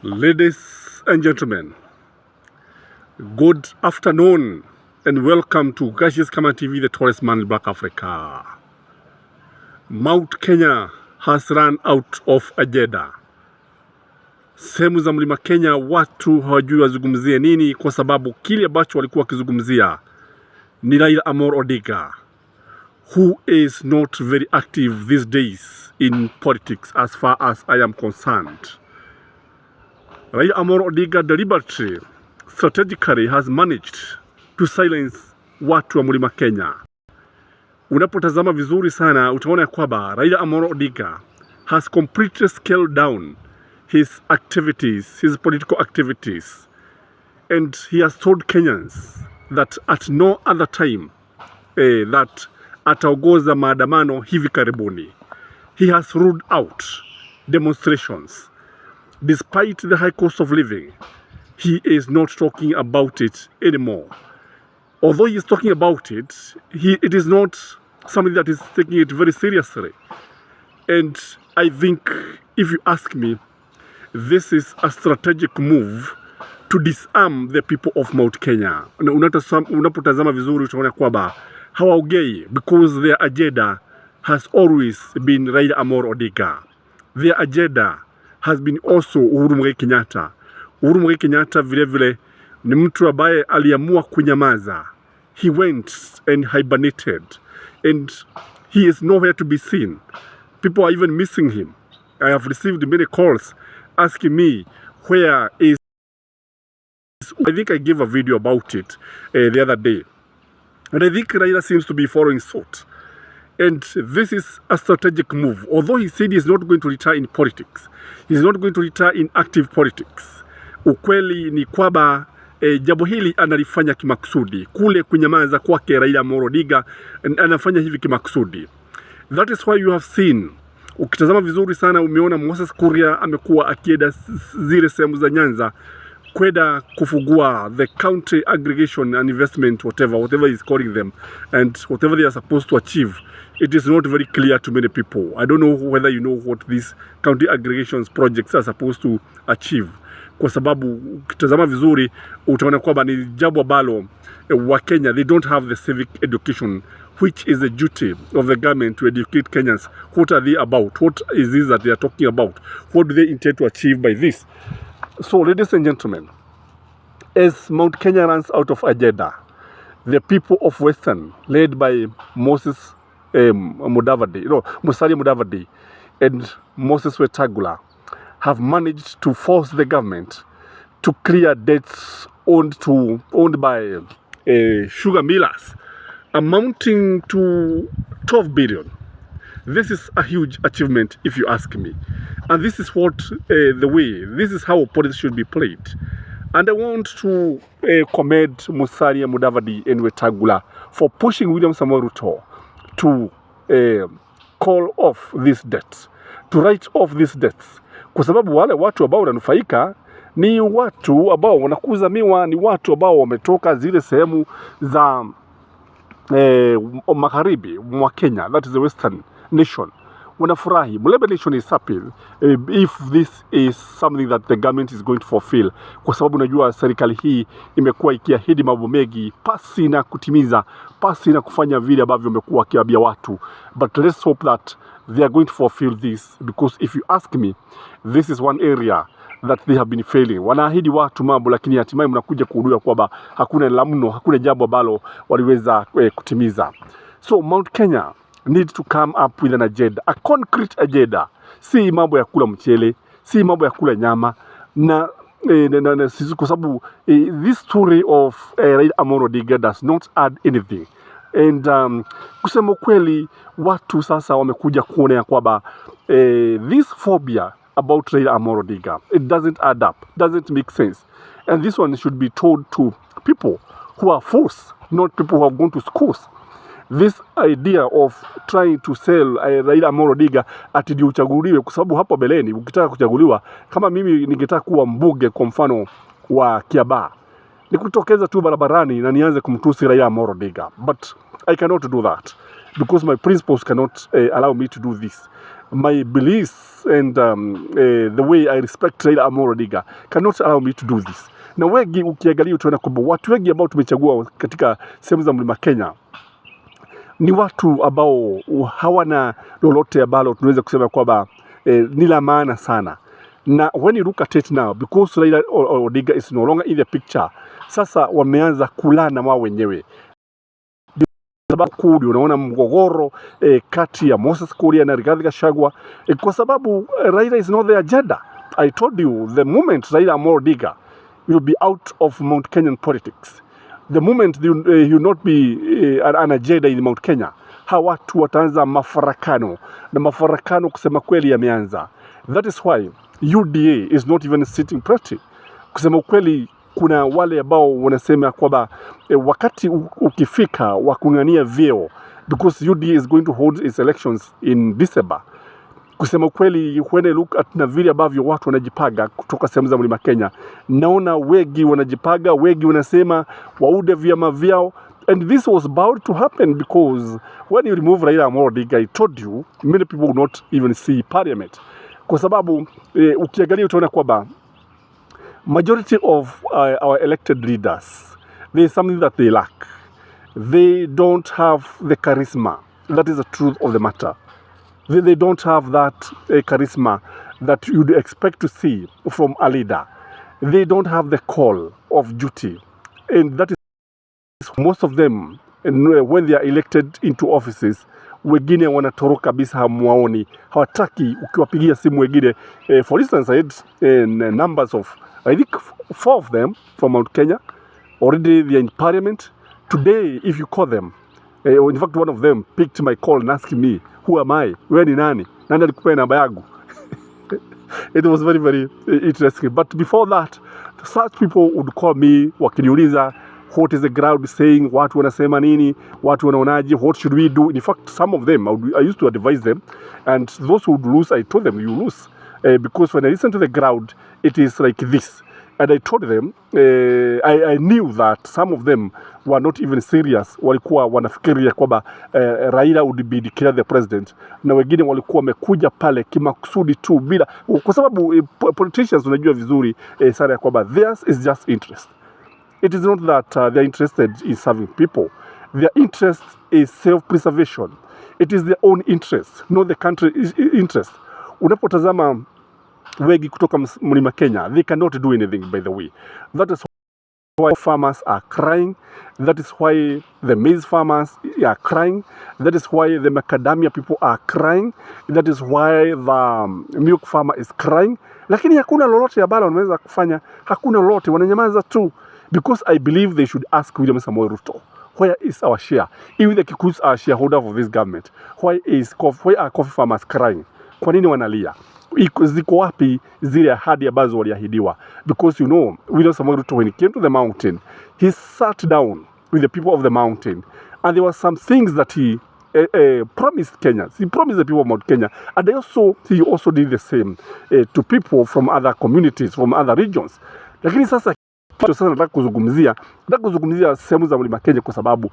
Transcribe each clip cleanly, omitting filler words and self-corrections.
Ladies and gentlemen, good afternoon and welcome to GEMA TV, the tallest man in Black Africa. Mount Kenya has run out of agenda. Sehemu za Mlima Kenya watu hawajui wazungumzie nini, kwa sababu kile ambacho walikuwa wakizungumzia ni Raila Amolo Odinga, who is not very active these days in politics as far as I am concerned. Raila Amolo Odinga deliberately, strategically has managed to silence watu wa Mlima Kenya. Unapotazama vizuri sana utaona kwamba Raila Amolo Odinga has completely scaled down his activities, his political activities, and he has told Kenyans that at no other time that ataongoza maandamano hivi karibuni. He has ruled out demonstrations. Despite the high cost of living, he is not talking about it anymore. Although he is talking about it, it is not something that is taking it very seriously. And I think, if you ask me, this is a strategic move to disarm the people of Mount Kenya. Unapotazama vizuri utaona kwamba hawaongei, because their agenda has always been Raila Amolo Odinga. Their agenda has been also Uhuru Muigai Kenyatta. Uhuru Muigai Kenyatta vile vile ni mtu ambaye aliamua kunyamaza. He went and hibernated and he is nowhere to be seen. People are even missing him. I have received many calls asking me where is. I think I gave a video about it the other day. And I think Raila seems to be following suit. And this is a strategic move. Although he said he's not going to retire in politics, he's not going to retire in active politics. Ukweli ni kwamba jambo hili analifanya kimakusudi. Kule kunyamaza kwake Raila Amolo Odinga anafanya hivi kimakusudi. That is why you have seen, ukitazama vizuri sana umeona Moses Kuria amekuwa akienda zile sehemu za Nyanza kwenda kufungua the county aggregation and investment, whatever he's calling them, and whatever they are supposed to achieve. It is not very clear to many people. I don't know whether you know what these county aggregations projects are supposed to achieve. Kwa sababu ukitazama vizuri utaona kwamba ni jambo ambalo wa Kenya, they don't have the civic education, which is the duty of the government to educate Kenyans. What are they about? What is this that they are talking about? What do they intend to achieve by this? So, ladies and gentlemen, as Mount Kenya runs out of agenda, the people of Western, led by Musalia Mudavadi and Moses Wetangula, have managed to force the government to clear debts owned by sugar millers, amounting to 12 billion. This is a huge achievement, if you ask me. And this is what this is how politics should be played. And I want to commend Musalia Mudavadi and Wetangula for pushing William Samoei Ruto to call off this debt, to write off these debts. Kwa sababu wale watu ambao wananufaika ni watu ambao wanakuza miwa, ni watu ambao wametoka zile sehemu za magharibi mwa Kenya, that is the Western nation. Wanafurahi. Mlima nation is happy if this is something that the government is going to fulfill. Kwa sababu unajua serikali hii imekuwa ikiahidi mambo mengi pasi na kutimiza, pasi na kufanya vile ambavyo wamekuwa wakiambia watu. But let's hope that they are going to fulfill this, because if you ask me, this is one area that they have been failing. Wanaahidi watu mambo lakini hatimaye mnakuja kuhudhuria kwamba hakuna jambo ambalo waliweza kutimiza. So Mount Kenya need to come up with an agenda, a concrete agenda. Si mambo ya kula mchele, si mambo ya kula nyama, na kwa sababu this story of Raila Amolo Odinga does not add anything. And kusema kweli watu sasa wamekuja kuona ya kwamba this phobia about Raila Amolo Odinga, it doesn't add up, doesn't make sense. And this one should be told to people who are forced, not people who have gone to schools. This idea of trying to sell Raila Amolo Odinga ati ndio uchaguliwe, kwa sababu hapo beleni ukitaka kuchaguliwa, kama mimi ningetaka kuwa mbunge kwa mfano wa Kiambaa, nikutokeza tu barabarani na nianze kumtusi Raila Amolo Odinga. But I cannot do that because my principles cannot allow me to do this. my beliefs and the way I respect Raila Amolo Odinga cannot allow me to do this. Na wengi ukiangalia utaona kwamba watu wengi ambao tumechagua katika sehemu za Mlima Kenya ni watu ambao hawana lolote ambalo tunaweza kusema kwamba ni la maana sana. Na when you look at it now, because Raila Odinga is no longer in the picture, sasa wameanza kulana wao wenyewe. Sababu kuu unaona mgogoro kati ya Moses Kuria na Rigathi Gachagua kwa sababu Raila is not the agenda. I told you, the moment Raila Amolo Odinga will be out of Mount Kenyan politics, the moment he will not be an agenda in Mount Kenya, hawa watu wataanza mafarakano, na mafarakano kusema kweli yameanza. That is why UDA is not even sitting pretty. Kusema kweli kuna wale ambao wanasema kwamba wakati ukifika wa kung'ania vyeo, because UDA is going to hold its elections in December. Kusema kweli, when I look at na vile ambavyo watu wanajipaga kutoka sehemu za Mlima Kenya, naona wengi wanajipaga, wengi wanasema waude vyama vyao, and this was bound to happen because when you remove Raila Amolo Odinga, I told you, many people will not even see parliament. Kwa sababu ukiangalia utaona kwamba majority of our elected leaders, there is something that they lack. They don't have the charisma. That is the truth of the matter. They don't have that charisma that you'd expect to see from a leader. They don't have the call of duty. And that is most of them, when they are elected into offices, wengine wanatoroka kabisa, hamuwaoni, hawataki ukiwapigia simu wengine. For instance, I had numbers of, I think 4 of them from Mount Kenya. Already they are in parliament. Today, if you call them, in fact, one of them picked my call and asked me, who am I? Wewe ni nani? Nani alikupea namba yangu? It was very, very interesting. But before that, such people would call me wakiniuliza, what is the ground saying, watu wanasema nini, watu wanaonaje, what should we do? In fact, some of them, I used to advise them, and those who would lose, I told them, you lose. Because when I listen to the ground, it is like this. And I told them, I knew that some of them were not even serious. Walikuwa wanafikiria kwamba Raila would be declared the president. Na wengine walikuwa wamekuja pale kimakusudi tu bila, kwa sababu politicians unajua vizuri sana ya kwamba theirs is just interest. It is not that they are interested in serving people. Their interest is self-preservation. It is their own interest, not the country's interest. Unapotazama wengi kutoka Mlima Kenya, they cannot do anything, by the way. That is why farmers are crying. That is why the maize farmers are crying. That is why the macadamia people are crying. That is why the milk farmer is crying. Lakini hakuna lolote ambalo wanaweza kufanya, hakuna lolote, wananyamaza tu. Because I believe they should ask William Samoei Ruto, where is our share? Even the Kikuyus are shareholder of this government. Why are coffee farmers crying? Kwa nini wanalia? Ziko wapi zile ahadi ambazo waliahidiwa? Because you know, William Samoei Ruto, when he came to the mountain, he sat down with the people of the mountain, and there were some things that he promised Kenyans. He promised the people of Mount Kenya, and he also did the same to people from other communities, from other regions. Lakini sasa nataka kuzungumzia sehemu za Mlima Kenya kwa sababu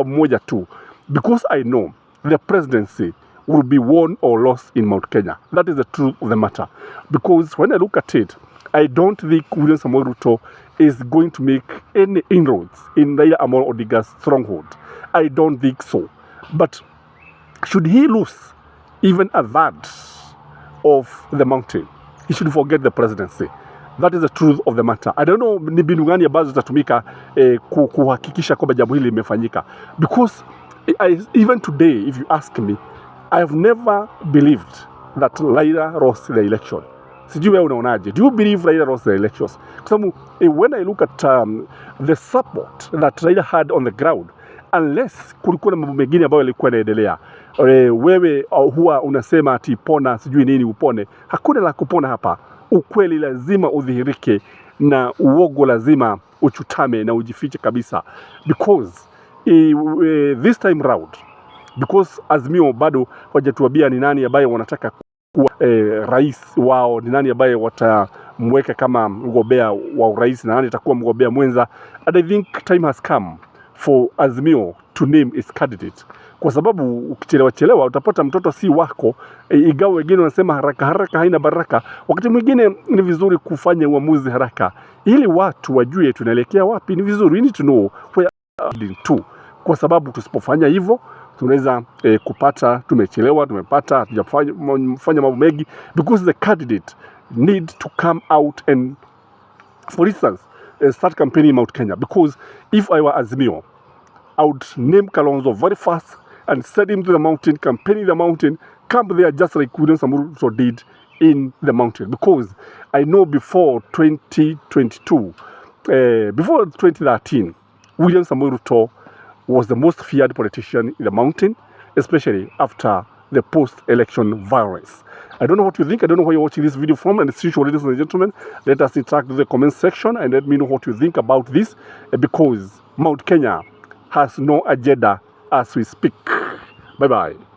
moja tu. Because I know the presidency will be won or lost in Mount Kenya. That is the truth of the matter. Because when I look at it, I don't think William Samoei Ruto is going to make any inroads in Raila Amolo Odinga's stronghold. I don't think so. But should he lose even a third of the mountain, he should forget the presidency. That is the truth of the matter. I don't know ni mbinu gani ambazo zitatumika kuhakikisha kwamba jambo hili limefanyika. Because even today, if you ask me, I have never believed that Raila lost the election. Sijui wewe unaonaje? Do you believe Raila lost the elections? Kwa sababu when I look at the support that Raila had on the ground, unless kulikuwa na mambo mengine ambayo yalikuwa yanaendelea, wewe huwa unasema ati pona sijui nini upone. Hakuna la kupona hapa. Ukweli lazima udhihirike na uogo lazima uchutame na ujifiche kabisa. Because this time round, because Azimio bado hawajatuambia ni nani ambaye wanataka kuwa rais wao, ni nani ambaye watamweka kama mgombea wa urais na nani atakuwa mgombea mwenza. And I think time has come for Azimio to name its candidate. kwa sababu ukichelewa utapata mtoto si wako. Ingawa wengine wanasema haraka haina baraka, wakati mwingine ni vizuri kufanya uamuzi haraka ili watu wajue tunaelekea wapi. Ni vizuri, we need to know where we are to, kwa sababu tusipofanya hivyo tunaweza kupata tumepata hatujafanya mambo mengi, because the candidate need to come out and, for instance, start campaigning in Mount Kenya. Because if I were Azimio, I would name Kalonzo very fast and send him to the mountain, campaign in the mountain, camp there just like William Samoei Ruto did in the mountain. Because I know before 2022, before 2013, William Samoei Ruto was the most feared politician in the mountain, especially after the post-election violence. I don't know what you think. I don't know where you're watching this video from. And as usual, ladies and gentlemen, let us interact with the comment section and let me know what you think about this, because Mount Kenya has no agenda as we speak. Bye-bye.